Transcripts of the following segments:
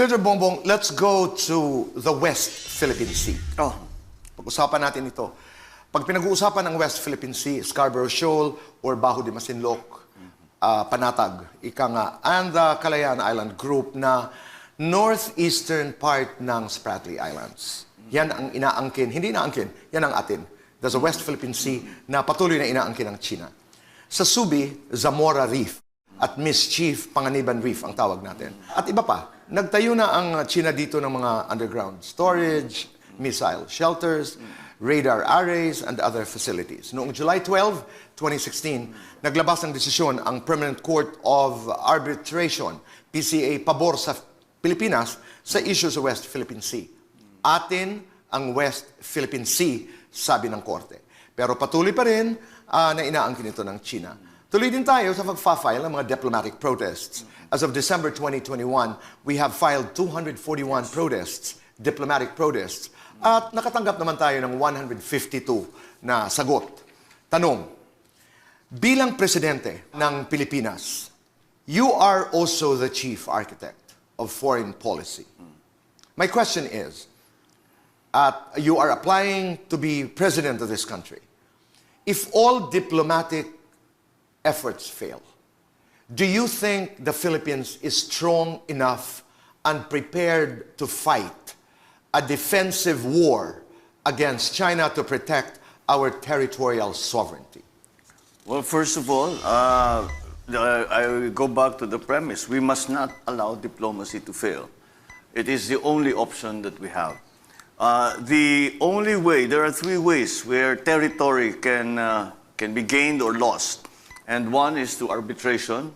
Senator Bongbong, let's go to the West Philippine Sea. Oh. Pag-usapan natin ito. Pag pinag-uusapan ng West Philippine Sea, Scarborough Shoal or Bajo de Masinloc, Panatag, ika nga, and the Kalayaan Island Group na northeastern part ng Spratly Islands. Yan ang inaangkin, hindi inaangkin, yan ang atin. There's a West Philippine Sea na patuloy na inaangkin ng China. Sa Subi, Zamora Reef at Mischief Panganiban Reef ang tawag natin. At iba pa, nagtayo na ang China dito ng mga underground storage, missile shelters, radar arrays, and other facilities. Noong July 12, 2016, naglabas ng desisyon ang Permanent Court of Arbitration, PCA, pabor sa Pilipinas sa issue sa West Philippine Sea. Atin ang West Philippine Sea, sabi ng korte. Pero patuloy pa rin na inaangkin ito ng China. Tuloy din tayo sa pag-file ng mga diplomatic protests. As of December 2021, we have filed 241 protests, diplomatic protests, at nakatanggap naman tayo ng 152 na sagot. Tanong, bilang presidente ng Pilipinas, you are also the chief architect of foreign policy. My question is, you are applying to be president of this country. If all diplomatic efforts fail, do you think the Philippines is strong enough and prepared to fight a defensive war against China to protect our territorial sovereignty? Well, first of all, I go back to the premise. We must not allow diplomacy to fail. It is the only option that we have. The only way, there are three ways where territory can be gained or lost. And one is to arbitration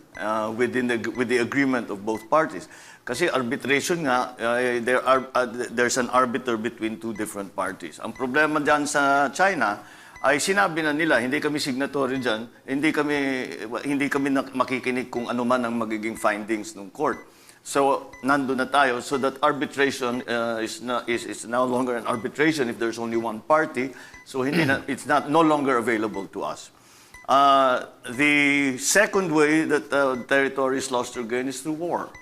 with the agreement of both parties. Kasi arbitration nga, there's an arbiter between two different parties. Ang problema dyan sa China ay sinabi na nila, hindi kami signatory dyan, hindi kami makikinig kung ano man ang magiging findings ng court. So, nandun na tayo. So that arbitration is no longer an arbitration if there's only one party. So it's no longer available to us. The second way that territory is lost or gained is through war.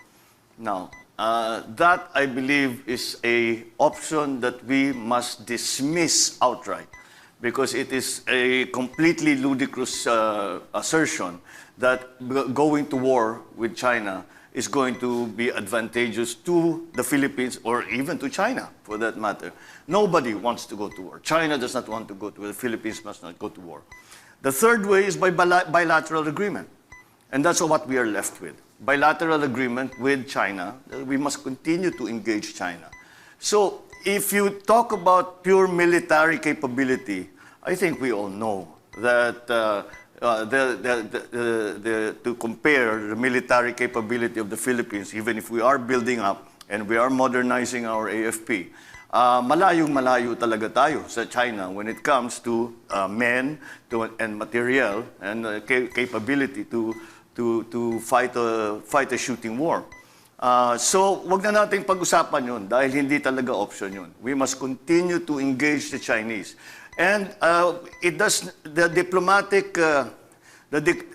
Now, that I believe is an option that we must dismiss outright because it is a completely ludicrous assertion that going to war with China is going to be advantageous to the Philippines or even to China, for that matter. Nobody wants to go to war. China does not want to go to war. The Philippines must not go to war. The third way is by bilateral agreement. And that's what we are left with. Bilateral agreement with China. We must continue to engage China. So, if you talk about pure military capability, I think we all know that to compare the military capability of the Philippines, even if we are building up and we are modernizing our AFP, malayong-malayo talaga tayo sa China when it comes to men and material and capability to fight a shooting war. So, wag na nating pag-usapan yun dahil hindi talaga option yun. We must continue to engage the Chinese. And the diplomatic,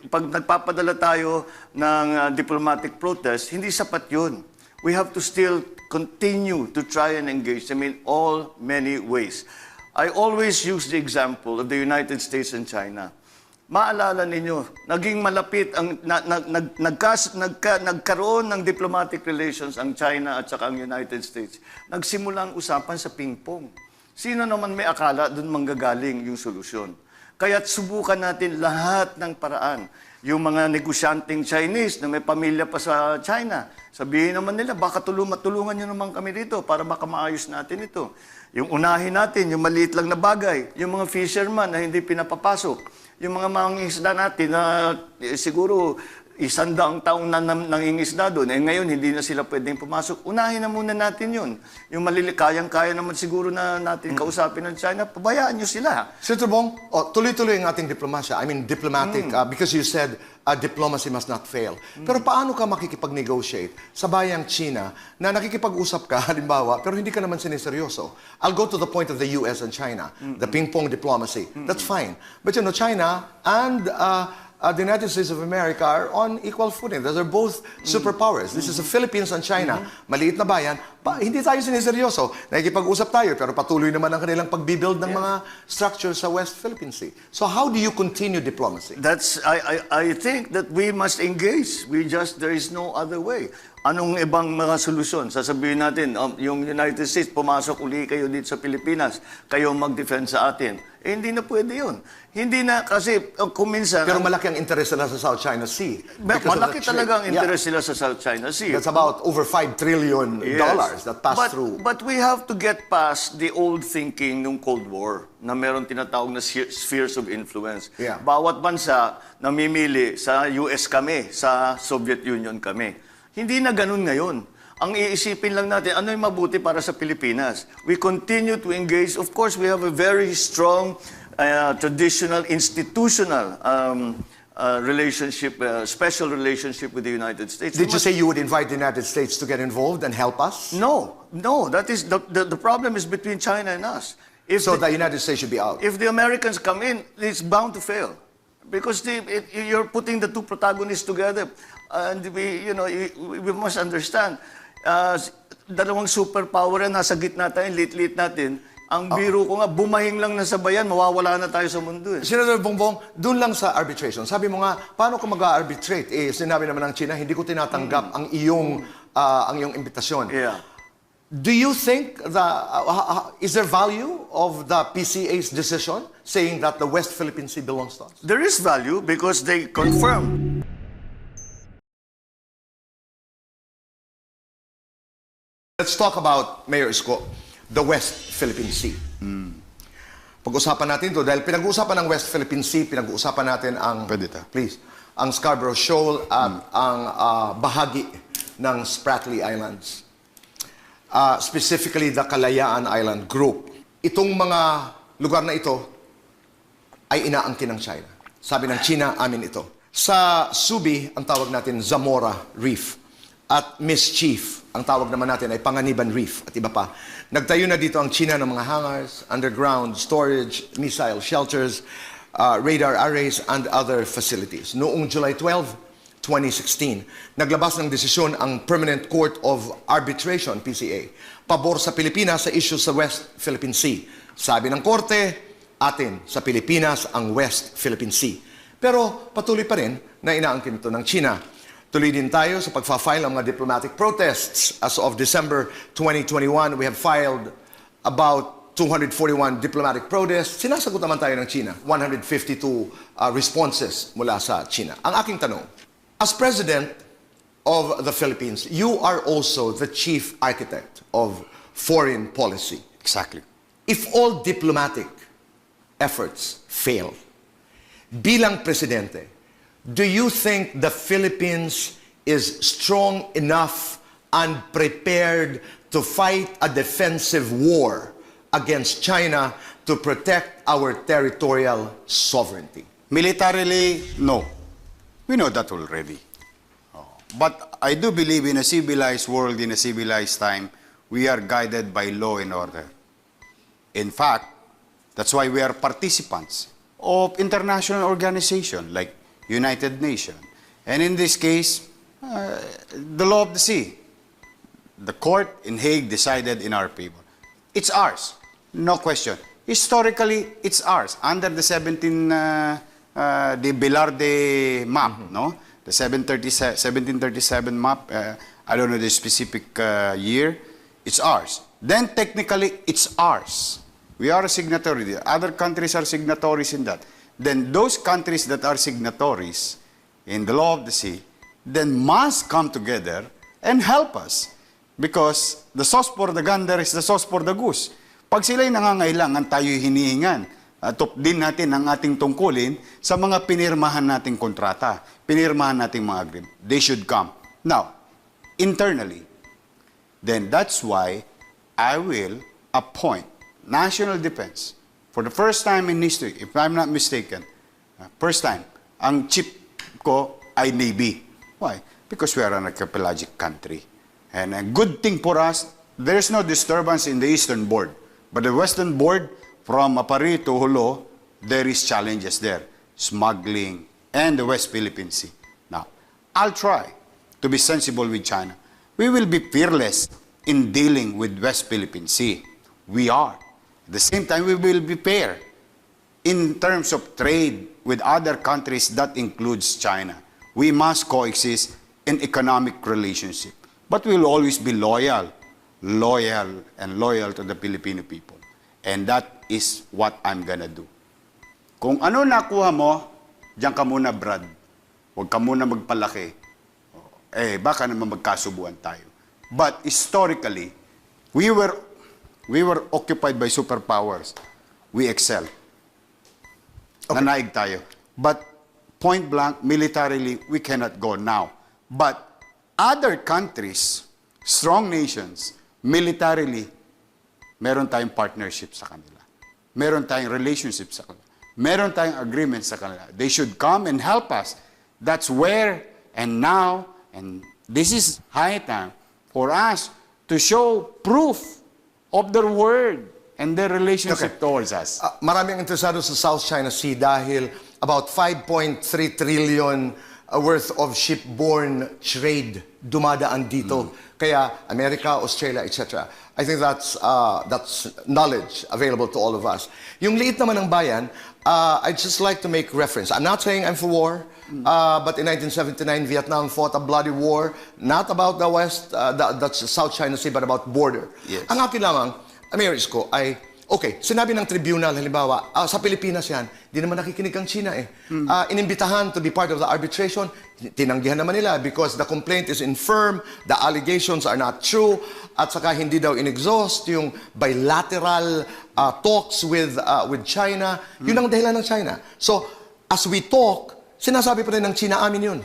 pag nagpapadala tayo ng diplomatic protest, hindi sapat yun. We have to still continue to try and engage them in all many ways. I always use the example of the United States and China. Maalala ninyo, naging malapit ang nagkaroon ng diplomatic relations ang China at saka ang United States. Nagsimula ang usapan sa ping-pong. Sino naman may akala doon manggagaling yung solusyon? Kaya't subukan natin lahat ng paraan. Yung mga negosyanteng Chinese na may pamilya pa sa China, sabihin naman nila, baka matulungan nyo naman kami dito para baka maayos natin ito. Yung unahin natin, yung maliit lang na bagay, yung mga fisherman na hindi pinapapasok, yung mga mangingisda natin na siguro 100 taong na nangingisda doon, ngayon hindi na sila pwedeng pumasok. Unahin na muna natin yun. Yung kayang-kaya naman siguro na natin kausapin ng China, pabayaan nyo sila. Senator Bong, tuloy-tuloy ang ating diplomasya. I mean, diplomatic, because you said diplomacy must not fail. Pero paano ka makikipag-negotiate sa bayang China na nakikipag-usap ka, halimbawa, pero hindi ka naman siniseryoso? I'll go to the point of the US and China, the ping-pong diplomacy. That's fine. But you know, China and the United States of America are on equal footing. Those are both superpowers. This is the Philippines and China. Maliit na bayan. Hindi tayo siniseryoso. Nakikipag-usap tayo, pero patuloy naman ang kanilang pagbibuild ng mga structures sa West Philippine Sea. So how do you continue diplomacy? I think that we must engage. There is no other way. Anong ibang mga solusyon? Sasabihin natin, yung United States, pumasok uli kayo dito sa Pilipinas, kayo mag-defend sa atin. Hindi na pwede yun. Hindi na, kasi kung minsan... Pero malaki ang interest nila sa South China Sea. Malaki talaga ang interest nila sa South China Sea. That's about over $5 trillion that pass through. But we have to get past the old thinking ng Cold War na meron tinatawag na spheres of influence. Yeah. Bawat bansa namimili sa US kami, sa Soviet Union kami. Hindi na ganun ngayon. Ang iisipin lang natin, ano yung mabuti para sa Pilipinas? We continue to engage. Of course, we have a very strong traditional, institutional relationship, special relationship with the United States. Did you say you would invite the United States to get involved and help us? No. That is the problem is between China and us. So the United States should be out. If the Americans come in, it's bound to fail. Because you're putting the two protagonists together. And we must understand, dalawang superpower na nasa gitna tayo, lit-lit natin. Ang biro ko nga, bumahing lang na sa bayan, mawawala na tayo sa mundo. Senator Bongbong, doon lang sa arbitration. Sabi mo nga, paano ka mag-arbitrate? Sinabi naman ng China, hindi ko tinatanggap ang iyong imbitasyon. Yeah. Do you think is there value of the PCA's decision saying that the West Philippine Sea belongs to us? There is value because they confirm. Let's talk about, Mayor ISKO, the West Philippine Sea. Pag-usapan natin to dahil pinag-uusapan ng West Philippine Sea, pinag-uusapan natin ang ang Scarborough Shoal at ang bahagi ng Spratly Islands. Specifically the Kalayaan Island Group. Itong mga lugar na ito ay inaangkin ng China. Sabi ng China, amin ito. Sa Subi, ang tawag natin Zamora Reef. At Mischief, ang tawag naman natin ay Panganiban Reef at iba pa. Nagtayo na dito ang China ng mga hangars, underground storage, missile shelters, radar arrays, and other facilities. Noong July 12, 2016, naglabas ng desisyon ang Permanent Court of Arbitration, PCA, pabor sa Pilipinas sa issue sa West Philippine Sea. Sabi ng korte, atin sa Pilipinas ang West Philippine Sea. Pero patuloy pa rin na inaangkin ito ng China. Tuloy din tayo sa pagfa-file ng mga diplomatic protests. As of December 2021, we have filed about 241 diplomatic protests. Sinasagot naman tayo ng China. 152 responses mula sa China. Ang aking tanong, as President of the Philippines, you are also the chief architect of foreign policy. Exactly. If all diplomatic efforts fail, bilang Presidente, do you think the Philippines is strong enough and prepared to fight a defensive war against China to protect our territorial sovereignty? Militarily, no. We know that already. But I do believe in a civilized world, in a civilized time, we are guided by law and order. In fact, that's why we are participants of international organizations like United Nations. And in this case, the law of the sea. The court in Hague decided in our favor. It's ours, no question. Historically, it's ours. Under the the Velarde map, no? The 1737 map, I don't know the specific year, it's ours. Then technically, it's ours. We are a signatory. Other countries are signatories in that. Then those countries that are signatories in the law of the sea, then must come together and help us. Because the sauce for the gander is the sauce for the goose. Pag sila'y nangangailangan, tayo'y hinihingan. Din natin ang ating tungkulin sa mga pinirmahan nating kontrata, pinirmahan nating mga agreement. They should come. Now, internally, then that's why I will appoint national defense. For the first time in history, if I'm not mistaken, first time, ang chief ko ay Navy. Why? Because we are an archipelagic country. And a good thing for us, there's no disturbance in the eastern board. But the western board, from Apari to Hulo, there is challenges there. Smuggling, and the West Philippine Sea. Now, I'll try to be sensible with China. We will be fearless in dealing with West Philippine Sea. We are. At the same time, we will be fair in terms of trade with other countries. That includes China. We must coexist in economic relationship. But we will always be loyal to the Filipino people. And that is what I'm gonna do. Kung ano nakuha mo, diyan ka muna, Brad. Huwag ka muna magpalaki. Baka naman magkasubuan tayo. But historically, we were occupied by superpowers. We excel. Okay. Nanaig tayo. But point blank, militarily, we cannot go now. But other countries, strong nations, militarily, meron tayong partnership sa kanila. Meron tayong relationship sa kanila. Meron tayong agreement sa kanila. They should come and help us. That's where and now, and this is high time for us to show proof of their word and their relationship towards us. Maraming interesado sa South China Sea dahil about 5.3 trillion worth of shipborne trade dumadaan dito. Kaya America, Australia, etc. I think that's knowledge available to all of us. Yung liit naman ng bayan, I'd just like to make reference. I'm not saying I'm for war, but in 1979, Vietnam fought a bloody war, not about the West, that's South China Sea, but about border. Yes. Ang akin lamang, Mayor Isko, ay, okay, sinabi ng tribunal, halimbawa, sa Pilipinas yan, di naman nakikinig ang China eh. Inimbitahan to be part of the arbitration, tinanggihan naman nila because the complaint is infirm, the allegations are not true, at saka hindi daw in-exhaust yung bilateral talks with China. Yun ang dahilan ng China. So, as we talk, sinasabi pa rin ng China, amin yun.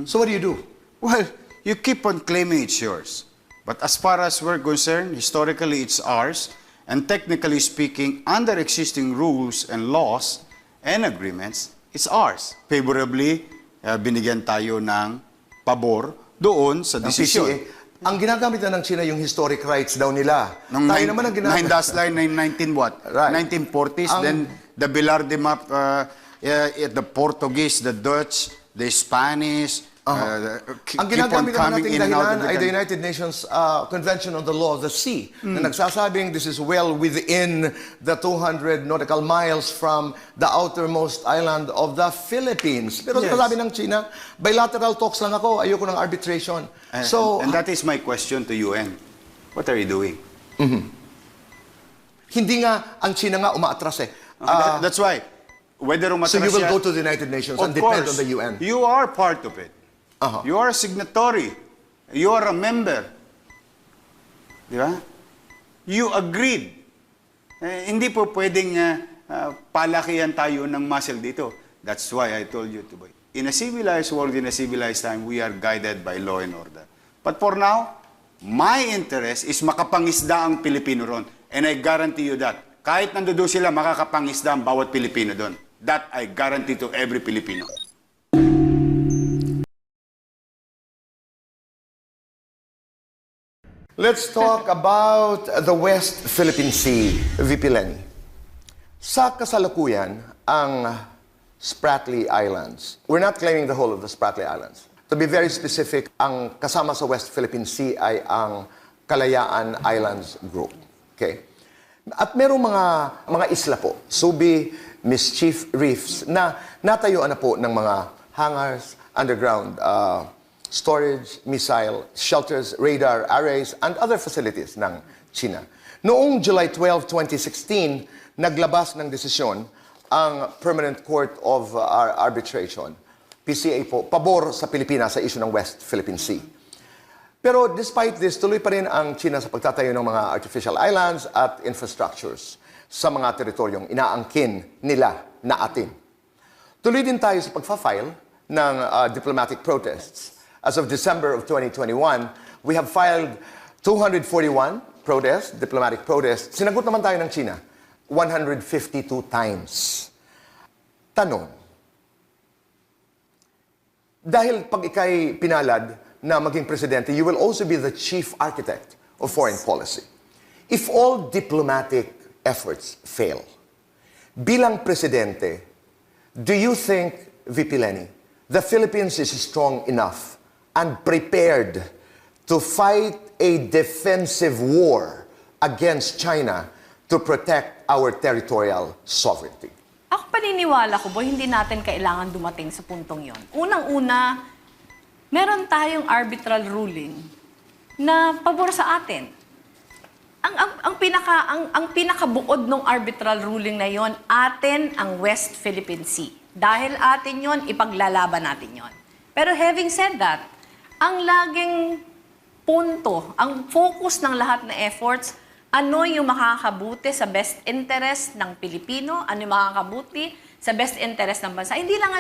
So what do you do? Well, you keep on claiming it's yours. But as far as we're concerned, historically it's ours. And technically speaking, under existing rules and laws and agreements, it's ours. Favorably, binigyan tayo ng pabor doon sa desisyon. Ang ginagamit na ng China yung historic rights daw nila. Tayo naman ang ginagawa. 9 dash line, 19 what? Right. 1940s, then the Bilarde map, the Portuguese, the Dutch, the Spanish, ang ginagamit naman nating dahilan ay the United Nations Convention on the Law of the Sea na nagsasabing this is well within the 200 nautical miles from the outermost island of the Philippines. Pero sabi ng China, bilateral talks lang ako, ayoko ng arbitration. And that is my question to UN. What are you doing? Hindi nga, ang China nga umaatras eh. That's why, whether umatras So you will go to the United Nations and depend on the UN? You are part of it. You are a signatory. You are a member. Di ba? You agreed. Hindi po pwedeng palakihan tayo ng muscle dito. That's why I told you to buy. In a civilized world, in a civilized time, we are guided by law and order. But for now, my interest is makapangisda ang Pilipino ron. And I guarantee you that. Kahit nandoon sila, makakapangisda ang bawat Pilipino doon. That I guarantee to every Filipino. Let's talk about the West Philippine Sea, VP LENI. Sa kasalukuyan, ang Spratly Islands. We're not claiming the whole of the Spratly Islands. To be very specific, ang kasama sa West Philippine Sea ay ang Kalayaan Islands Group. Okay? At merong mga isla po, Subi, Mischief Reefs, na natayuan na po ng mga hangars, underground storage, missile, shelters, radar, arrays, and other facilities ng China. Noong July 12, 2016, naglabas ng desisyon ang Permanent Court of Arbitration, PCA po, pabor sa Pilipinas sa issue ng West Philippine Sea. Pero despite this, tuloy pa rin ang China sa pagtatayo ng mga artificial islands at infrastructures sa mga teritoryong inaangkin nila na atin. Tuloy din tayo sa pagfa-file ng diplomatic protests. As of December of 2021, we have filed 241 protests, diplomatic protests. Sinagot naman tayo ng China, 152 times. Tanong, dahil pag ikay pinalad na maging presidente, you will also be the chief architect of foreign policy. If all diplomatic efforts fail, bilang presidente, do you think VP Lenny, the Philippines is strong enough and prepared to fight a defensive war against China to protect our territorial sovereignty. Ako paniniwala ko, boy, hindi natin kailangan dumating sa puntong yon. Unang-una, meron tayong arbitral ruling na pabor sa atin. Ang pinakabuod ng arbitral ruling na yon, atin ang West Philippine Sea. Dahil atin yon, ipaglalaban natin yon. Pero having said that, ang laging punto, ang focus ng lahat na efforts, ano yung makakabuti sa best interest ng Pilipino, ano yung makakabuti sa best interest ng bansa. Hindi lang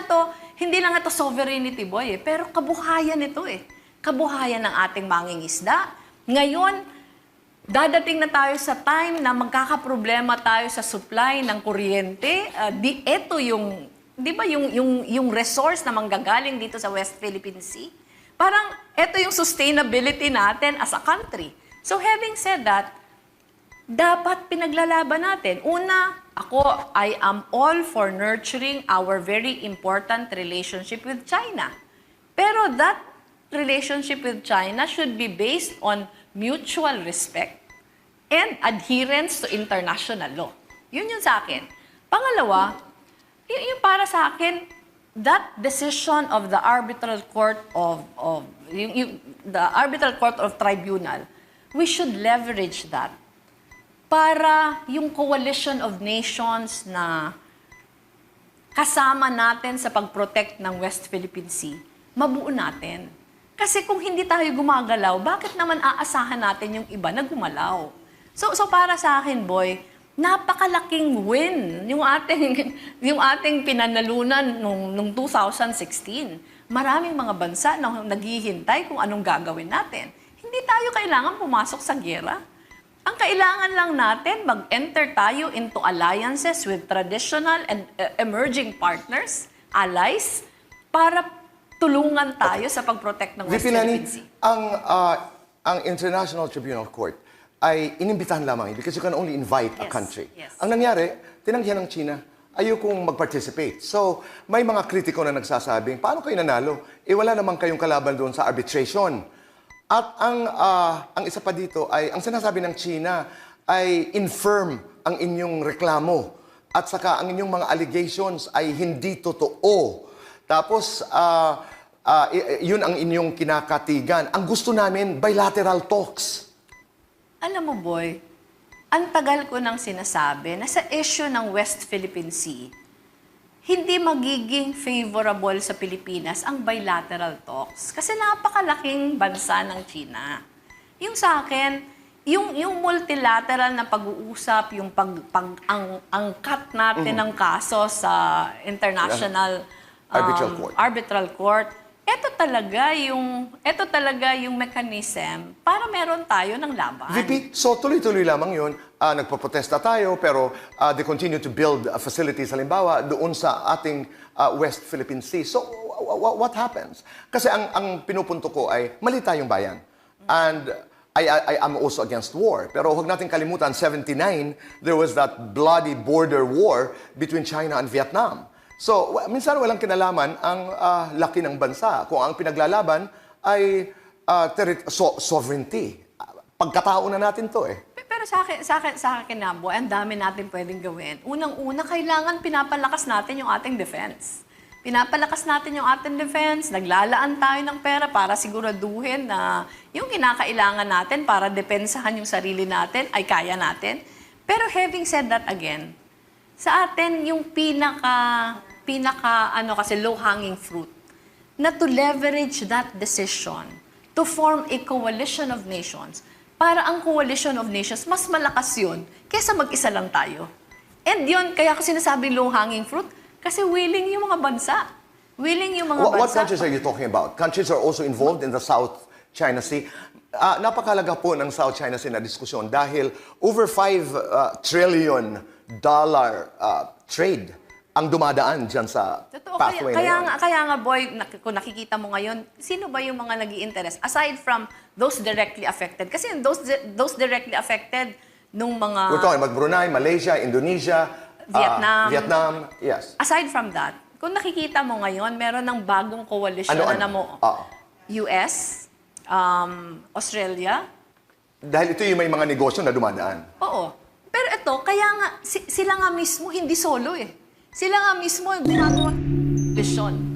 ito sovereignty, boy, pero kabuhayan ito eh. Kabuhayan ng ating mangingisda. Ngayon, dadating na tayo sa time na magkakaproblema tayo sa supply ng kuryente. Ito yung, di ba, yung resource na manggagaling dito sa West Philippine Sea. Parang ito yung sustainability natin as a country. So having said that, dapat pinaglalaban natin. Una, I am all for nurturing our very important relationship with China. Pero that relationship with China should be based on mutual respect and adherence to international law. Yun sa akin. Pangalawa, yung para sa akin, that decision of the arbitral court of tribunal, we should leverage that para yung coalition of nations na kasama natin sa pag-protect ng West Philippine Sea, mabuo natin. Kasi kung hindi tayo gumagalaw, bakit naman aasahan natin yung iba na gumalaw? So para sa akin, boy, napakalaking win yung ating pinanalunan nung 2016. Maraming mga bansa na naghihintay kung anong gagawin natin. Hindi tayo kailangan pumasok sa giyera. Ang kailangan lang natin, mag-enter tayo into alliances with traditional and emerging partners, allies, para tulungan tayo sa pag-protect ng West Philippine Sea. Ang International Tribunal Court ay inimbitahan lamang because you can only invite a country. Yes. Ang nangyari, tinanggihan ng China, ayokong mag-participate. So, may mga kritiko na nagsasabing, paano kayo nanalo? Wala naman kayong kalaban doon sa arbitration. At ang isa pa dito ay, ang sinasabi ng China ay infirm ang inyong reklamo. At saka ang inyong mga allegations ay hindi totoo. Tapos, yun ang inyong kinakatigan. Ang gusto namin, bilateral talks. Alam mo, boy, ang tagal ko nang sinasabi na sa issue ng West Philippine Sea, hindi magiging favorable sa Pilipinas ang bilateral talks. Kasi napakalaking bansa ng China. Yung sa akin, yung multilateral na pag-uusap, yung angkat natin ng kaso sa international arbitral court, ito talaga yung mechanism para meron tayo ng laban. VP, so tuloy-tuloy lamang yun. Nagpo-protesta tayo, pero they continue to build facilities, halimbawa, doon sa ating West Philippine Sea. So, what happens? Kasi ang pinupunto ko ay, mali tayong bayan. And I am also against war. Pero huwag natin kalimutan, 79, there was that bloody border war between China and Vietnam. So, minsan walang kinalaman ang laki ng bansa. Kung ang pinaglalaban ay sovereignty. Pagkatao na natin to eh. Pero sa akin na, boy, ang dami natin pwedeng gawin. Unang-una, kailangan pinapalakas natin yung ating defense. Pinapalakas natin yung ating defense, naglalaan tayo ng pera para siguraduhin na yung kinakailangan natin para depensahan yung sarili natin ay kaya natin. Pero having said that again, sa atin yung kasi low-hanging fruit na to leverage that decision to form a coalition of nations para ang coalition of nations mas malakas yun kaysa mag-isa lang tayo. And yun, kaya ko sinasabi low-hanging fruit kasi willing yung mga bansa. Willing yung mga bansa. What countries are you talking about? Countries are also involved in the South China Sea. Napakalaga po ng South China Sea na diskusyon dahil over $5 trillion trade ang dumadaan dyan sa pathway na yun. Kaya nga, boy, kung nakikita mo ngayon, sino ba yung mga nag-i-interest? Aside from those directly affected. Kasi those directly affected nung mga... We're talking about Brunei, Malaysia, Indonesia, Vietnam. Vietnam, yes. Aside from that, kung nakikita mo ngayon, meron ng bagong koalisyon na mo. US, Australia. Dahil ito yung may mga negosyo na dumadaan. Oo. Pero ito, kaya nga, sila nga mismo hindi solo eh. Sila nga mismo yung gumagawa ng koalisyon.